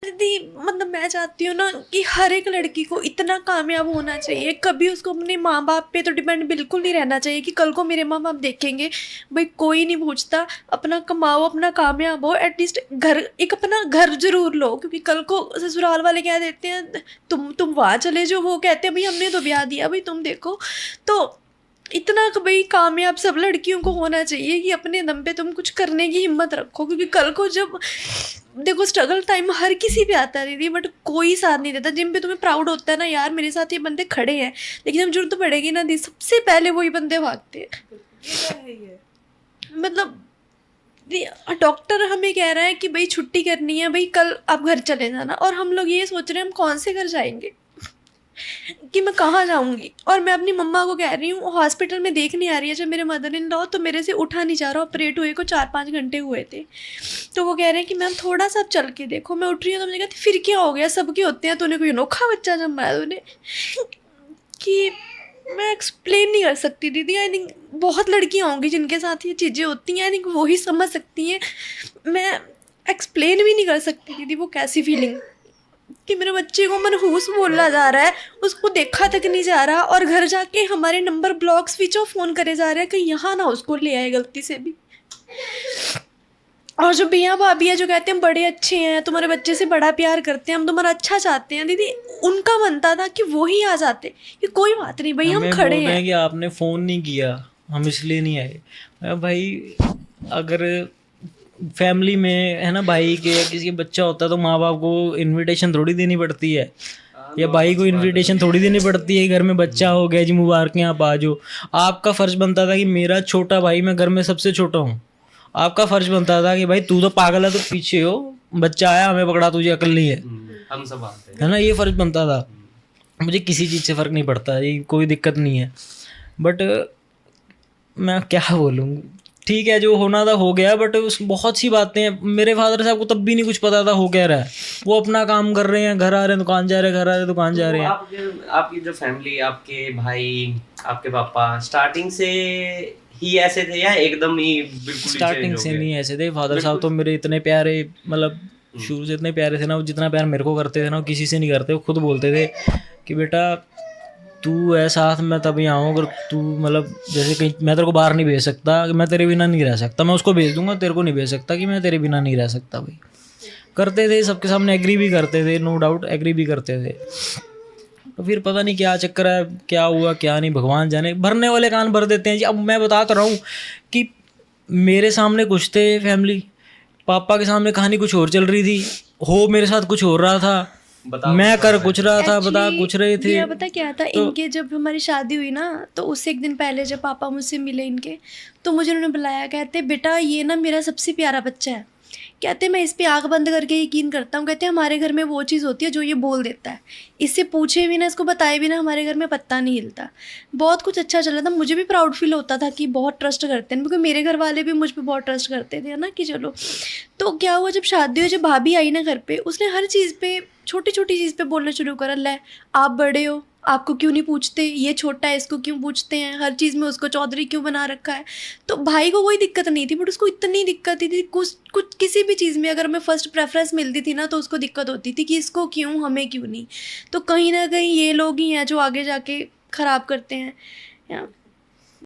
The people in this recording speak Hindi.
दीदी मतलब मैं चाहती हूँ ना कि हर एक लड़की को इतना कामयाब होना चाहिए, कभी उसको अपने माँ बाप पे तो डिपेंड बिल्कुल नहीं रहना चाहिए कि कल को मेरे माँ बाप देखेंगे भाई कोई नहीं पूछता, अपना कमाओ अपना कामयाब हो, एटलीस्ट घर एक अपना घर जरूर लो, क्योंकि कल को ससुराल वाले कह देते हैं तुम वहाँ चले जाओ, वो कहते हैं भाई हमने तो ब्याह दिया भाई तुम देखो। तो इतना कि भाई कामयाब सब लड़कियों को होना चाहिए कि अपने दम पे तुम कुछ करने की हिम्मत रखो, क्योंकि कल को जब देखो स्ट्रगल टाइम हर किसी पे आता है दीदी, बट कोई साथ नहीं देता। जिन पे तुम्हें प्राउड होता है ना यार मेरे साथ ये बंदे खड़े हैं, लेकिन जब जरूरत पड़ेगी ना दी सबसे पहले वही बंदे भागते हैं। ये तो है ही है। मतलब डॉक्टर हमें कह रहा है कि भाई छुट्टी करनी है, भाई कल आप घर चले जाना, और हम लोग ये सोच रहे हैं हम कौन से घर जाएंगे कि मैं कहाँ जाऊँगी। और मैं अपनी मम्मा को कह रही हूँ हॉस्पिटल में देखने आ रही है जब मेरे मदर इन लॉ, तो मेरे से उठा नहीं जा रहा, ऑपरेट हुए को 4-5 घंटे हुए थे, तो वो कह रहे हैं कि मैम थोड़ा सा चल के देखो। मैं उठ रही हूँ तो मुझे कहती फिर क्या हो गया, सबके होते हैं, तूने कोई अनोखा बच्चा जन्मा है तूने कि मैं एक्सप्लेन नहीं कर सकती दीदी। आई थिंक बहुत लड़कियाँ होंगी जिनके साथ ये चीज़ें होती हैं, आई थिंक वही समझ सकती हैं। मैं एक्सप्लेन भी नहीं कर सकती दीदी वो कैसी फीलिंग कि मेरे बच्चे को मनहूस बोला जा रहा है, उसको देखा तक नहीं जा रहा, और घर जाके हमारे number block switch off phone करे जा रहे हैं कहीं यहाँ ना उसको ले आए गलती से भी। और जो भैया भाभी है जो कहते हैं बड़े अच्छे हैं, तुम्हारे बच्चे से बड़ा प्यार करते हैं, हम तुम्हारा अच्छा चाहते हैं, दीदी उनका बनता था कि वो ही आ जाते कि कोई बात नहीं भाई हम हमें खड़े बोल रहे हैं। हैं कि आपने फ़ोन नहीं किया, हम इसलिए नहीं आए। भाई अगर फैमिली में है ना भाई के या किसी के बच्चा होता है तो माँ बाप को इनविटेशन थोड़ी देनी पड़ती है, या भाई को इनविटेशन थोड़ी देनी पड़ती है घर में बच्चा हो गया जी मुबारक आप आ जाओ। आपका फ़र्ज़ बनता था कि मेरा छोटा भाई, मैं घर में सबसे छोटा हूँ, आपका फ़र्ज़ बनता था कि भाई तू तो पागल है तो पीछे हो, बच्चा आया हमें पकड़ा, तुझे अकल नहीं है, हम सब आते हैं है ना, ये फ़र्ज़ बनता था। मुझे किसी चीज़ से फ़र्क नहीं पड़ता, ये कोई दिक्कत नहीं है, बट मैं क्या बोलूँ, ठीक है जो होना था हो गया, बट उस बहुत सी बातें हैं। मेरे फादर साहब को तब भी नहीं कुछ पता था हो क्या रहा है, वो अपना काम कर रहे हैं, घर आ रहे हैं दुकान जा रहे हैं, घर आ रहे हैं दुकान जा रहे हैं। आपकी जो फैमिली, आपके भाई, आपके पापा स्टार्टिंग से ही ऐसे थे या एकदम ही बिल्कुल स्टार्टिंग से नहीं ऐसे थे। फादर साहब तो मेरे इतने प्यारे, मतलब शुरू से इतने प्यारे थे ना, वो जितना प्यार मेरे को करते थे ना वो किसी से नहीं करते। वो खुद बोलते थे कि बेटा तू है साथ में तभी आऊँ, अगर तू मतलब जैसे कहीं मैं तेरे को बाहर नहीं भेज सकता, मैं तेरे बिना नहीं रह सकता, मैं उसको भेज दूंगा, तेरे को नहीं भेज सकता कि मैं तेरे बिना नहीं रह सकता। भाई करते थे, सबके सामने एग्री भी करते थे, नो डाउट एग्री भी करते थे। तो फिर पता नहीं क्या चक्कर है, क्या हुआ क्या नहीं, भगवान जाने। भरने वाले कान भर देते हैं जी। अब मैं बता तो रहा हूँ कि मेरे सामने कुछ थे फैमिली, पापा के सामने कहानी कुछ और चल रही थी, हो मेरे साथ कुछ हो रहा था, मैं कर कुछ रहा था, बता कुछ रहे थे। भैया पता क्या था, इनके जब हमारी शादी हुई ना तो उससे एक दिन पहले जब पापा मुझसे मिले इनके, तो मुझे उन्होंने बुलाया, कहते बेटा ये ना मेरा सबसे प्यारा बच्चा है, कहते मैं इस पे आंख बंद करके यकीन करता हूँ, कहते हमारे घर में वो चीज़ होती है जो ये बोल देता है, इससे पूछे भी ना इसको बताए भी ना हमारे घर में पत्ता नहीं हिलता। बहुत कुछ अच्छा चल रहा था, मुझे भी प्राउड फील होता था कि बहुत ट्रस्ट करते हैं, क्योंकि मेरे घर वाले भी मुझ पर बहुत ट्रस्ट करते थे ना कि चलो। तो क्या हुआ जब शादी हुई, जब भाभी आई ना घर पे, उसने हर चीज़ पे छोटी छोटी चीज़ पे बोलना शुरू करा, ले आप बड़े हो आपको क्यों नहीं पूछते, ये छोटा है इसको क्यों पूछते हैं, हर चीज़ में उसको चौधरी क्यों बना रखा है। तो भाई को कोई दिक्कत नहीं थी, बट उसको इतनी दिक्कत थी कुछ किसी भी चीज़ में अगर मैं फर्स्ट प्रेफरेंस मिलती थी ना तो उसको दिक्कत होती थी कि इसको क्यों हमें क्यों नहीं। तो कहीं ना कहीं ये लोग ही हैं जो आगे जाके ख़राब करते हैं।